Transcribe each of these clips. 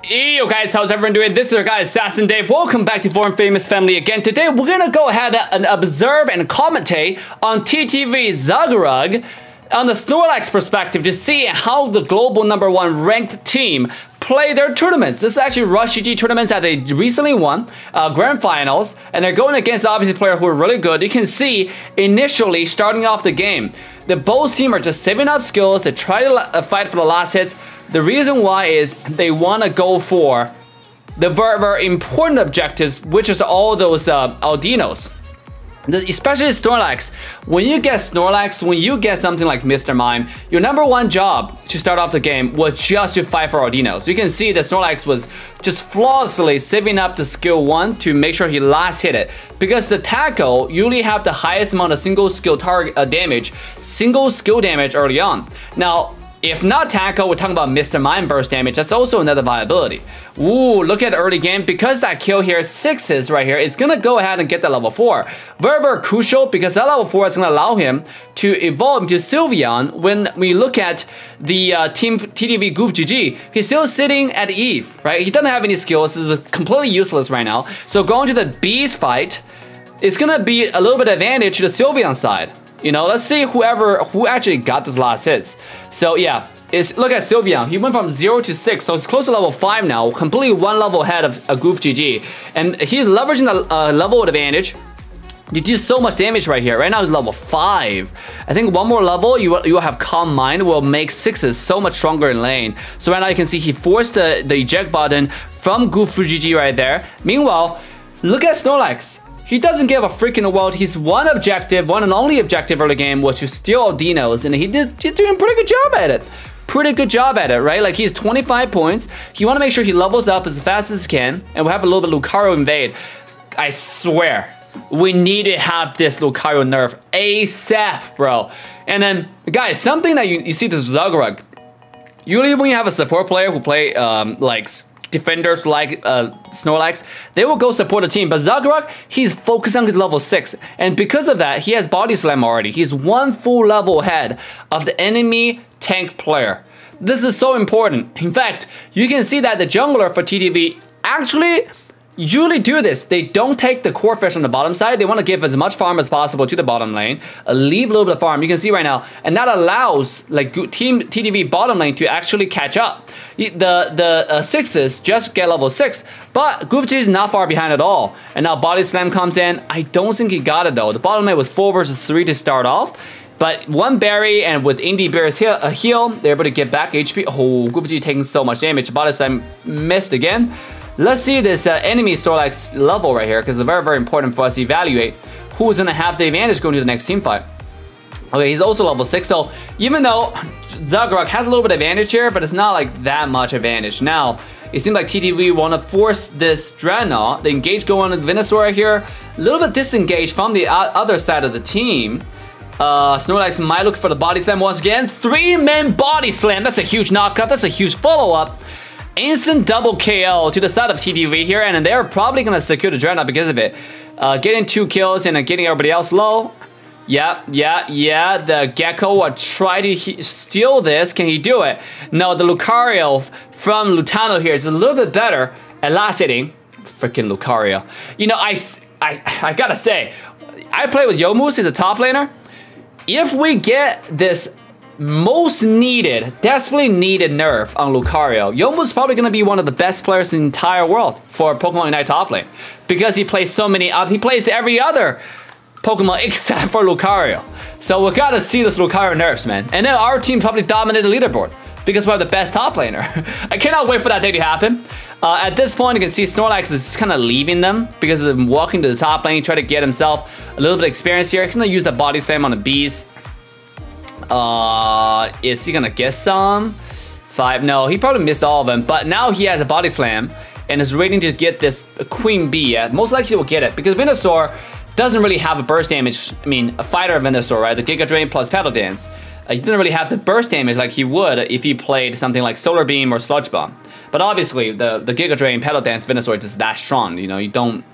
Yo guys, how's everyone doing? This is our guy Assassin Dave. Welcome back to Foreign Famous Family again. Today we're gonna go ahead and observe and commentate on TTV Zagrug on the Snorlax perspective to see how the global #1 ranked team play their tournaments. This is actually Rush GG tournaments that they recently won, grand finals, and they're going against obviously players who are really good. You can see initially starting off the game, the both team are just saving up skills to try to fight for the last hits. The reason why is they want to go for the very, very important objectives, which is all those Aldinos. Especially Snorlax. When you get Snorlax, when you get something like Mr. Mime, your #1 job to start off the game was just to fight for Aldinos. You can see that Snorlax was just flawlessly saving up the skill 1 to make sure he last hit it. Because the tackle usually have the highest amount of single skill target damage, single skill damage early on. Now, if not tackle, we're talking about Mr. Mime burst damage. That's also another viability. Ooh, look at the early game. Because that kill here, 6s right here, it's gonna go ahead and get that level 4. Very, very crucial because that level 4 is gonna allow him to evolve into Sylveon. When we look at the Team TTV Goof GG, he's still sitting at Eve, right? He doesn't have any skills. This is completely useless right now. So going to the Bees fight, it's gonna be a little bit advantage to the Sylveon side. You know, let's see who actually got this last hits. So yeah, look at Sylveon. He went from 0 to 6, so it's close to level 5 now, completely 1 level ahead of a Goof GG. And he's leveraging the level advantage. You do so much damage right here. Right now he's level 5. I think one more level, you will have Calm Mind, will make 6s so much stronger in lane. So right now you can see he forced the eject button from Goof GG right there. Meanwhile, look at Snorlax. He doesn't give a freak in the world. His one and only objective early game was to steal Aldinos, and he's doing a pretty good job at it. Pretty good job at it, right? Like, he's 25 points. You want to make sure he levels up as fast as he can, and we'll have a little bit of Lucario invade. I swear, we need to have this Lucario nerf ASAP, bro. And then, guys, something that you see this Zagrug. Usually when you have a support player who play, like, defenders like Snorlax, they will go support the team. But Zagrug, he's focused on his level 6. And because of that, he has Body Slam already. He's 1 full level ahead of the enemy tank player. This is so important. In fact, you can see that the jungler for TTV actually usually do this. They don't take the core fish on the bottom side. They want to give as much farm as possible to the bottom lane, leave a little bit of farm. You can see right now, and that allows like Team TTV bottom lane to actually catch up. The 6s just get level 6, but Goof GG is not far behind at all. And now Body Slam comes in. I don't think he got it though. The bottom lane was 4 versus 3 to start off. But 1 berry and with Indie Bear's heal, they're able to get back HP. Oh, Goof GG taking so much damage. Body Slam missed again. Let's see this enemy Snorlax level right here, because it's very, very important for us to evaluate who's going to have the advantage going to the next team fight. Okay, he's also level 6, so even though Zagrug has a little bit of advantage here, but it's not like that much advantage. Now, it seems like TTV want to force this Dreadnought. The engage going on Venusaur right here, a little bit disengaged from the other side of the team. Snorlax might look for the Body Slam once again. 3-man Body Slam, that's a huge knockup, that's a huge follow-up. Instant double KO to the side of TTV here, and they're probably going to secure the Dreadnought because of it. Getting 2 kills and getting everybody else low. Yeah. The Gecko will try to steal this. Can he do it? No, the Lucario from Lutano here is a little bit better at last hitting. Freaking Lucario. You know, I gotta say, I play with Yomus as a top laner. If we get this most needed, desperately needed nerf on Lucario, Yomu's is probably going to be one of the best players in the entire world for Pokemon Unite top lane. Because he plays so many, he plays every other Pokemon except for Lucario. So we got to see this Lucario nerfs, man. And then our team probably dominated the leaderboard because we have the best top laner. I cannot wait for that day to happen. At this point, you can see Snorlax is kind of leaving them because of him walking to the top lane, try to get himself a little bit of experience here. He's going to use the Body Slam on the bees. Is he gonna get some? 5, no, he probably missed all of them, but now he has a Body Slam and is waiting to get this Queen Bee. Yeah, most likely he will get it because Venusaur doesn't really have a burst damage. I mean, a fighter Venusaur, right? The Giga Drain plus Petal Dance. He didn't really have the burst damage like he would if he played something like Solar Beam or Sludge Bomb. But obviously, the Giga Drain Petal Dance Venusaur is just that strong. You know, you don't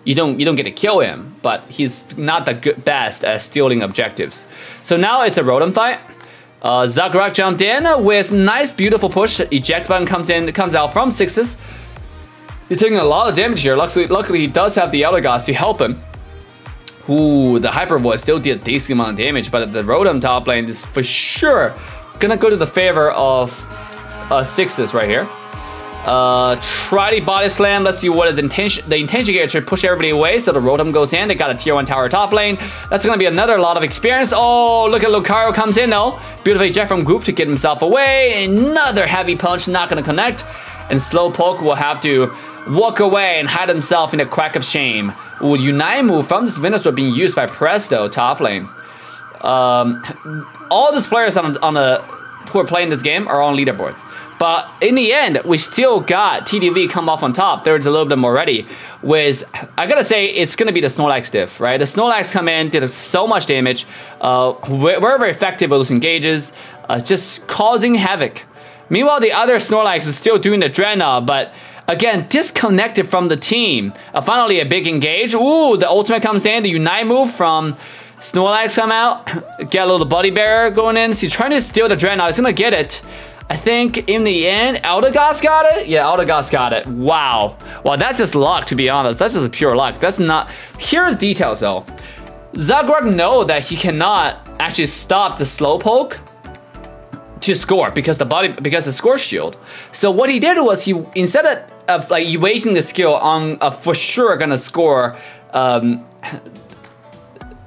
get to kill him, but he's not the best at stealing objectives. So now it's a Rotom fight. Zagrag jumped in with nice, beautiful push. Eject button comes out from sixes. He's taking a lot of damage here. Luckily he does have the Eldegoss to help him. Ooh, the Hyper Voice still did a decent amount of damage, but the Rotom top lane is for sure gonna go to the favor of sixes right here. Try the body slam. Let's see what is the intention here to push everybody away. So the Rotom goes in. They got a tier 1 tower top lane. That's gonna be another lot of experience. Oh, look at Lucario comes in though. Beautiful eject from Goof to get himself away. Another heavy punch, not gonna connect. And Slowpoke will have to walk away and hide himself in a crack of shame. Ooh, Unite move from this Venusaur being used by Presto top lane. All these players who are playing this game are on leaderboards. But in the end, we still got TDV come off on top. There's a little bit more ready. With, I gotta say, it's gonna be the Snorlax diff, right? The Snorlax come in, did so much damage. Very, very effective with those engages, just causing havoc. Meanwhile, the other Snorlax is still doing the Dreadnought, but again, disconnected from the team. Finally, a big engage. Ooh, the ultimate comes in. The Unite move from Snorlax come out. Get a little Buddy Bear going in. So he's trying to steal the Dreadnought. He's gonna get it. I think in the end, Eldegoss got it? Yeah, Eldegoss got it. Wow. Well, that's just luck, to be honest. That's just pure luck. That's not... Here's details, though. Zagrag know that he cannot actually stop the Slowpoke to score because the score shield. So what he did was he, instead of like wasting the skill on a for sure gonna score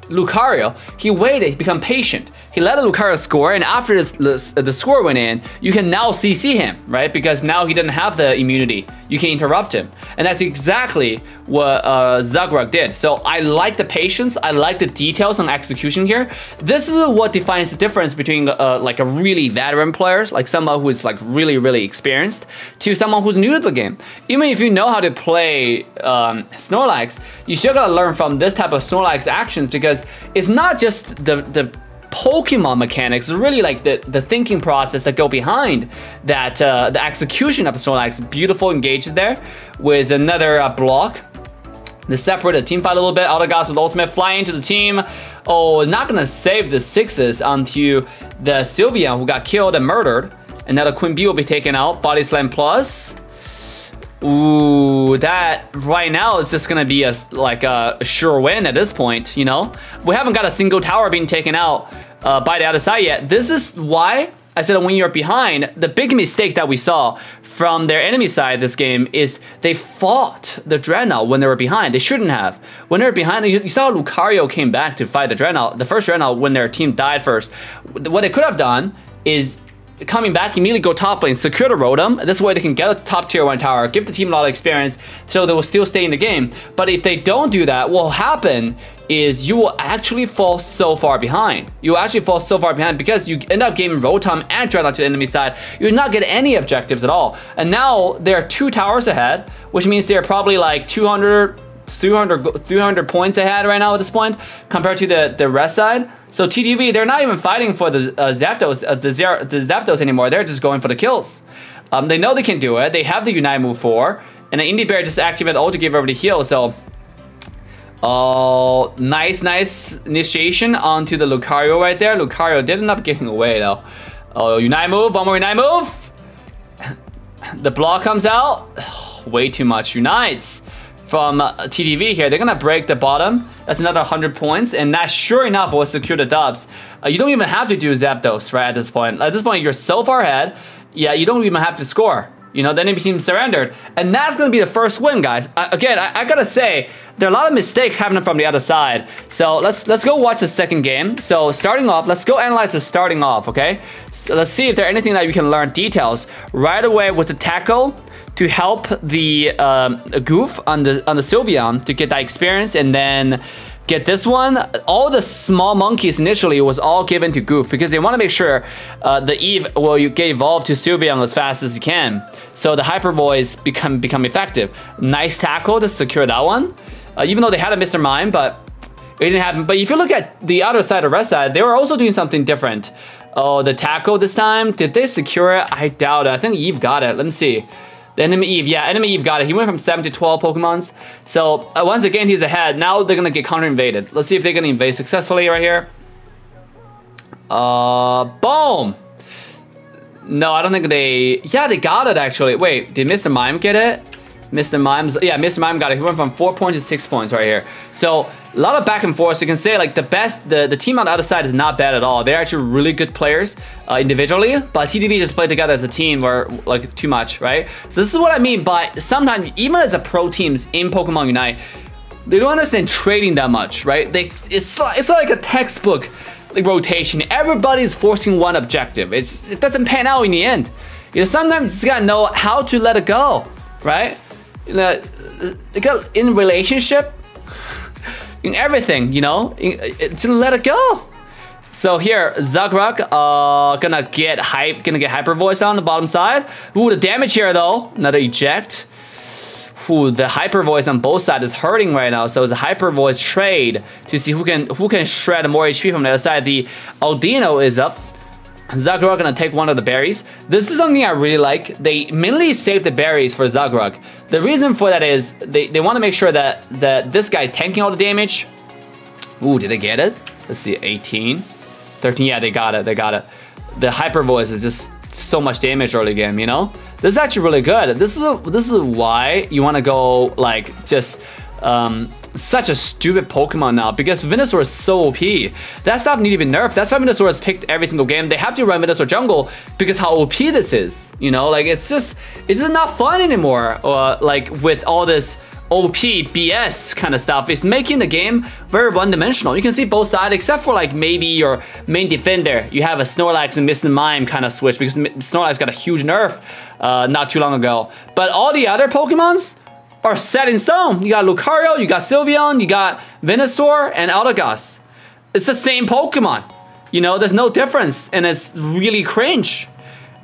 Lucario, he waited, he became patient. He let Lucario score, and after the score went in, you can now CC him, right? Because now he didn't have the immunity. You can interrupt him. And that's exactly what Zagrag did. So I like the patience. I like the details on execution here. This is what defines the difference between like a really veteran player, like someone who is like really, really experienced, to someone who's new to the game. Even if you know how to play Snorlax, you still gotta learn from this type of Snorlax actions, because it's not just the Pokemon mechanics, it's really like the thinking process that go behind that, the execution of the Snorlax. Beautiful engages there with another block. They separate the team fight a little bit. Eldegoss with ultimate flying into the team. Oh, not gonna save the sixes onto the Sylveon who got killed and murdered. And now the Queen Bee will be taken out. Body Slam plus. Ooh, that right now is just gonna be a sure win at this point, you know? We haven't got a single tower being taken out by the other side yet. This is why I said when you're behind, the big mistake that we saw from their enemy side this game is they fought the Dreadnought when they were behind. They shouldn't have. When they were behind, you saw Lucario came back to fight the Dreadnought, the first Dreadnought when their team died first. What they could have done is coming back, immediately go top lane, secure the Rotom. This way they can get a top tier 1 tower, give the team a lot of experience, so they will still stay in the game. But if they don't do that, what will happen is you will actually fall so far behind. You will actually fall so far behind because you end up giving Rotom and Dreadnought to the enemy side. You will not get any objectives at all. And now they're 2 towers ahead, which means they're probably like 300 points ahead right now at this point compared to the rest side. So TDV, they're not even fighting for the Zapdos anymore. They're just going for the kills. They know they can do it. They have the Unite move 4, and the Indie Bear just activated ult to give everybody heal. So, oh, nice initiation onto the Lucario right there. Lucario did end up getting away though. Oh, Unite move, one more Unite move. The block comes out. Way too much Unites from TDV here. They're gonna break the bottom. That's another 100 points, and that sure enough will secure the dubs. You don't even have to do Zapdos, right, at this point. At this point, you're so far ahead, yeah, you don't even have to score. You know, the enemy team surrendered, and that's gonna be the first win, guys. Again, I gotta say, there are a lot of mistakes happening from the other side. So let's go watch the second game. So starting off, let's go analyze the starting off, okay? So let's see if there's anything that you can learn details right away with the tackle to help the Goof on the Sylveon to get that experience, and then get this one. All the small monkeys initially was all given to Goof because they want to make sure the Eve will get evolved to Sylveon as fast as you can. So the Hyper Voice become effective. Nice tackle to secure that one. Even though they had a Mr. Mime, but it didn't happen. But if you look at the other side of Red side, they were also doing something different. Oh, the tackle this time, did they secure it? I doubt it. I think Eve got it. Let me see. The enemy Eve, yeah, enemy Eve got it. He went from 7 to 12 Pokemons. So once again, he's ahead. Now they're gonna get counter invaded. Let's see if they're gonna invade successfully right here. Boom. No, I don't think they... Yeah, they got it, actually. Wait, did Mr. Mime get it? Mr. Mime's... Yeah, Mr. Mime got it. He went from 4 points to 6 points right here. So, a lot of back and forth. So you can say, like, the team on the other side is not bad at all. They're actually really good players individually. But TTV just played together as a team or, like, too much, right? So this is what I mean by sometimes, even as a pro teams in Pokemon Unite, they don't understand trading that much, right? It's like a textbook like rotation. Everybody's forcing one objective. It doesn't pan out in the end. You know, sometimes you just gotta know how to let it go, right? You know, in relationship, in everything, you know, to let it go. So here, Zagrug, gonna get hyper voice on the bottom side. Ooh, the damage here though, another eject. Ooh, the hyper voice on both sides is hurting right now. So it's a hyper voice trade to see who can shred more HP from the other side. The Aldino is up. Zagrug gonna take one of the berries. This is something I really like. They mainly save the berries for Zagrug. The reason for that is they want to make sure that this guy's tanking all the damage. Ooh, did they get it? Let's see, 18, 13. Yeah, they got it. They got it. The hyper voice is just so much damage early game, you know? This is actually really good. This is why you want to go like just such a stupid Pokemon now, because Venusaur is so OP. That stuff need to be nerfed. That's why Venusaur is picked every single game. They have to run Venusaur Jungle because how OP this is. You know, like it's just not fun anymore. Like with all this OP BS kind of stuff, it's making the game very one-dimensional. You can see both sides, except for like maybe your main defender. You have a Snorlax and Mr. Mime kind of switch because Snorlax got a huge nerf not too long ago. But all the other Pokemons are set in stone. You got Lucario, you got Sylveon, you got Venusaur, and Eldegoss. It's the same Pokemon. You know, there's no difference, and it's really cringe.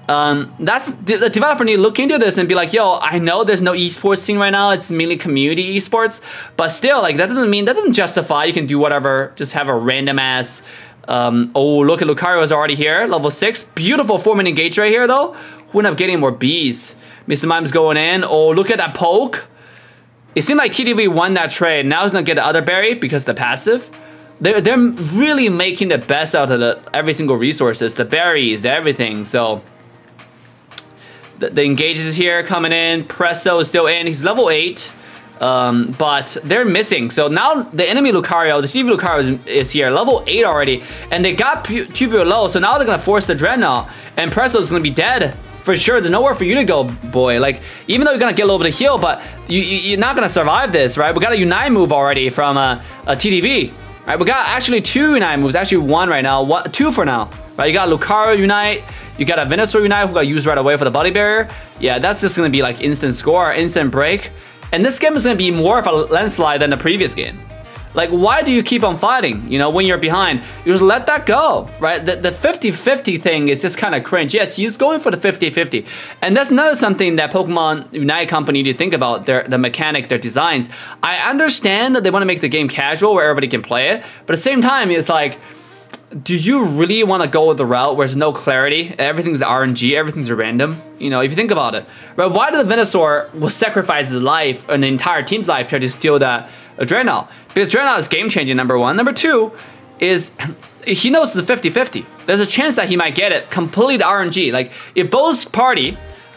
That's the developer need to look into this and be like, yo, I know there's no esports scene right now, it's mainly community esports, but still, like, that doesn't justify you can do whatever, just have a random ass, oh, look at Lucario is already here, level 6, beautiful 4-minute engage right here though, who ended up getting more bees. Mr. Mime's going in, oh, look at that poke. It seemed like TDV won that trade, now he's gonna get the other berry because the passive. They're really making the best out of every single resources, the berries, the everything, so. The engages is here coming in. Presso is still in. He's level 8. But they're missing. So now the enemy Lucario, the TV Lucario is here. Level 8 already. And they got Tubular low. So now they're going to force the Dreadnought. And Presso is going to be dead. For sure. There's nowhere for you to go, boy. Like, even though you're going to get a little bit of heal, but you're not going to survive this, right? We got a Unite move already from a TDV. Right? We got actually 2 Unite moves. Actually 1 right now. 2 for now. Right? You got Lucario Unite. You got a Venusaur Unite who got used right away for the body barrier. Yeah, that's just going to be like instant score, instant break. And this game is going to be more of a landslide than the previous game. Like, why do you keep on fighting? You know, when you're behind, you just let that go, right? The 50-50 thing is just kind of cringe. Yes, he's going for the 50-50. And that's another something that Pokemon Unite company need to think about, the mechanic, their designs. I understand that they want to make the game casual where everybody can play it. But at the same time, it's like, do you really want to go with the route where there's no clarity? Everything's RNG, everything's random. You know, if you think about it, right? Why did the Venusaur will sacrifice his life, an entire team's life, try to steal that Dreadnought? Because Dreadnought is game changing, number 1. Number 2 is he knows it's a 50-50. There's a chance that he might get it completely RNG. Like if both party,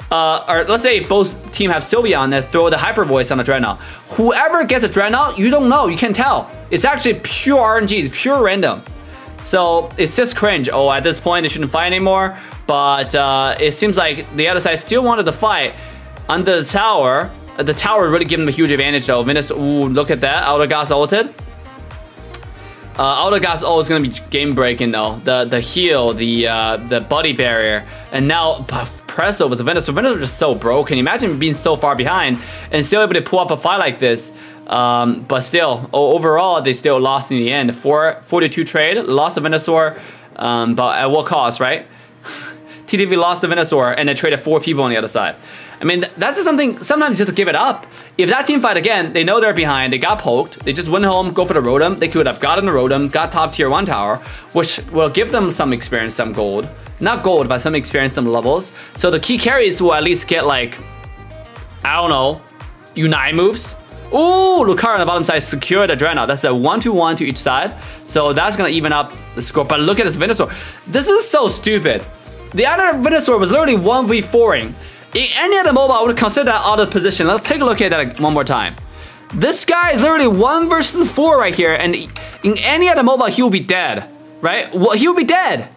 or let's say if both team have Sylveon that throw the Hyper Voice on the Dreadnought, whoever gets the Dreadnought, you don't know, you can't tell. It's actually pure RNG, it's pure random. So it's just cringe. Oh, at this point they shouldn't fight anymore. But it seems like the other side still wanted to fight under the tower. The tower really gave them a huge advantage though. Ooh, look at that. Eldegoss ulted. Eldegoss ult is gonna be game breaking though. The heal, the body barrier, and now Presso with the Venusaur. Venusaur is just so broke. Can you imagine being so far behind and still able to pull up a fight like this? But still, overall, they still lost in the end. 4-42 trade, lost the Venusaur, but at what cost, right? TDV lost the Venusaur and they traded 4 people on the other side. I mean, that's just something, sometimes just to give it up. If that team fight again, they know they're behind, they got poked, they just went home, go for the Rotom, they could have gotten the Rotom, got top tier 1 tower, which will give them some experience, some gold. Not gold, but some experience, some levels. So the key carries will at least get like, I don't know, Unite moves. Ooh, Lucario on the bottom side secured the Dreadnought. That's a 1-2-1 to each side. So that's gonna even up the score. But look at this Venusaur. This is so stupid. The other Venusaur was literally 1v4ing. In any other mobile, I would consider that out of position. Let's take a look at that one more time. This guy is literally 1 versus 4 right here, and in any other mobile, he will be dead, right? Well, he will be dead.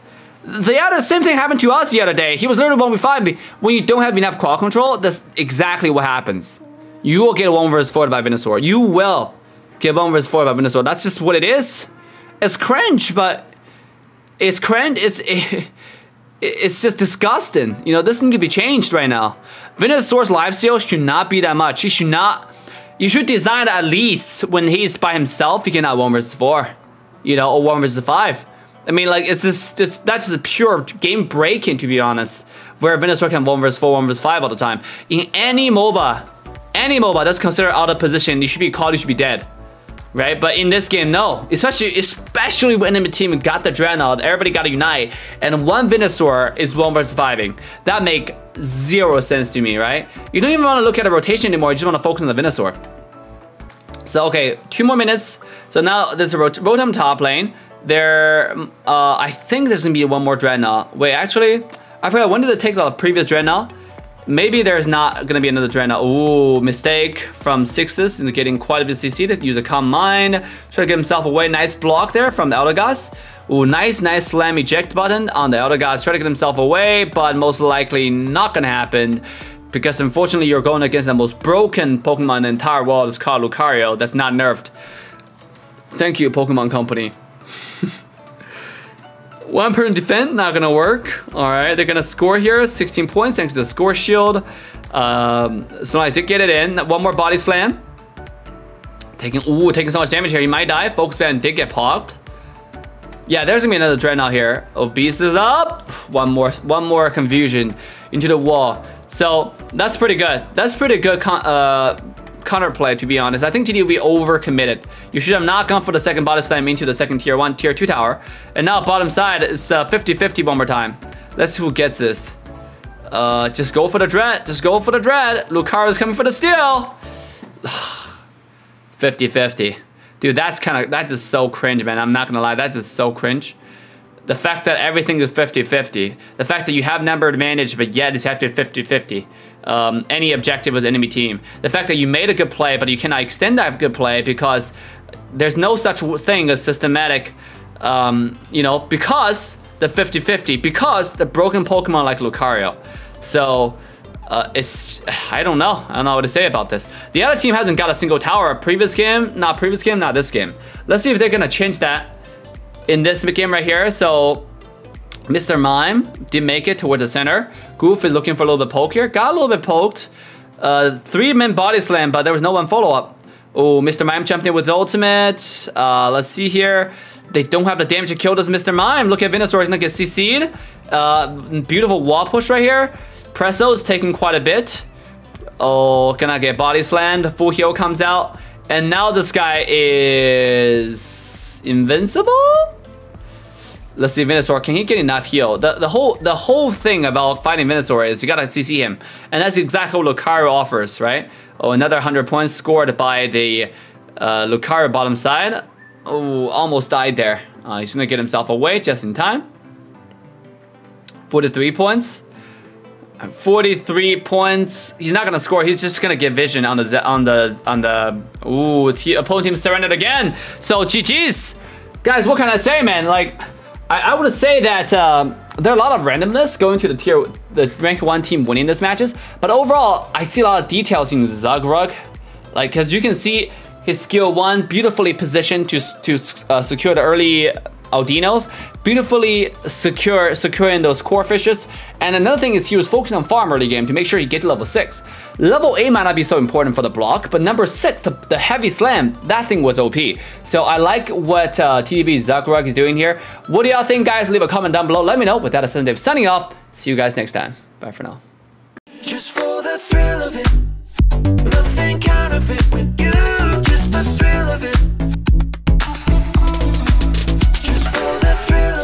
The same thing happened to us the other day. He was literally 1v5. When you don't have enough quad control, that's exactly what happens. You will get 1 versus 4 by Venusaur. You will get 1 versus 4 by Venusaur. That's just what it is. It's cringe, but it's cringe. It's just disgusting. You know, this needs to be changed right now. Venusaur's lifesteal should not be that much. He should not. You should design at least when he's by himself, he cannot 1 versus 4, you know, or 1 versus 5. I mean, like, it's just that's just a pure game breaking, to be honest, where Venusaur can 1 versus 4, 1 versus 5 all the time. In any MOBA that's considered out of position, you should be called, you should be dead, right? But in this game, no. Especially when enemy team got the Dreadnought, everybody got to unite, and one Venusaur is 1 versus 5ing. That make 0 sense to me, right? You don't even want to look at the rotation anymore. You just want to focus on the Venusaur. So, okay, 2 more minutes. So now there's a Rotom top lane. There, I think there's going to be 1 more Dreadnought. Wait, actually, I forgot, when did it take the previous Dreadnought? Maybe there's not going to be another Dreadnought. Ooh, mistake from Sixes. He's getting quite a bit of CC to use a Calm Mind. Try to get himself away. Nice block there from the Eldegoss. Ooh, nice slam eject button on the Eldegoss. Try to get himself away, but most likely not going to happen. Because unfortunately, you're going against the most broken Pokemon in the entire world. It's called Lucario. That's not nerfed. Thank you, Pokemon Company. 1 person defend, not gonna work. All right, they're gonna score here, 16 points thanks to the score shield. So I did get it in. 1 more body slam. Taking so much damage here. He might die. Focus band did get popped. Yeah, there's gonna be another Dreadnought here. Obese is up. One more confusion into the wall. So that's pretty good. That's pretty good counterplay, to be honest. I think TD will be overcommitted. You should have not gone for the second body slam into the second tier 1, tier 2 tower. And now bottom side is 50-50 one more time. Let's see who gets this. Just go for the dread. Just go for the dread. Lucario's coming for the steal. 50-50. Dude, that's just so cringe, man. I'm not gonna lie, that's just so cringe. The fact that everything is 50-50. The fact that you have number advantage, but yet it's after 50-50. Any objective with the enemy team. The fact that you made a good play, but you cannot extend that good play because there's no such thing as systematic, you know, because the 50-50, because the broken Pokemon like Lucario. So, I don't know what to say about this. The other team hasn't got a single tower. Previous game, not this game. Let's see if they're gonna change that in this game right here. So Mr. Mime did make it towards the center. Goof is looking for a little bit poke here. Got a little bit poked. 3-man body slam, but there was no one follow-up. Oh, Mr. Mime jumped in with the ultimate. Let's see here. They don't have the damage to kill this Mr. Mime. Look at Venusaur, he's gonna get CC'd. Beautiful wall push right here. Presso is taking quite a bit. Oh, gonna get body slammed. The full heal comes out. And now this guy is invincible? Let's see, Venusaur, can he get enough heal? The whole thing about fighting Venusaur is you gotta CC him. And that's exactly what Lucario offers, right? Oh, another 100 points scored by the Lucario bottom side. Oh, almost died there. He's gonna get himself away just in time. 43 points. 43 points. He's not gonna score. He's just gonna get vision on the. Ooh, opponent team surrendered again. So GG's, guys. What can I say, man? Like, I would say that there are a lot of randomness going to the rank 1 team winning this matches. But overall, I see a lot of details in Zagrug. Like, as you can see, his skill 1 beautifully positioned to secure the early Aldinos, beautifully securing those core fishes. And another thing is he was focusing on farm early game to make sure he get to level 6. Level 8 might not be so important for the block, but number 6, the heavy slam, that thing was OP. So I like what TDV Zagrug is doing here. What do y'all think, guys? Leave a comment down below. Let me know. With that, I'm Dave signing off. See you guys next time. Bye for now. Just for the thrill of it, nothing counterfeit with you, just the thrill of it.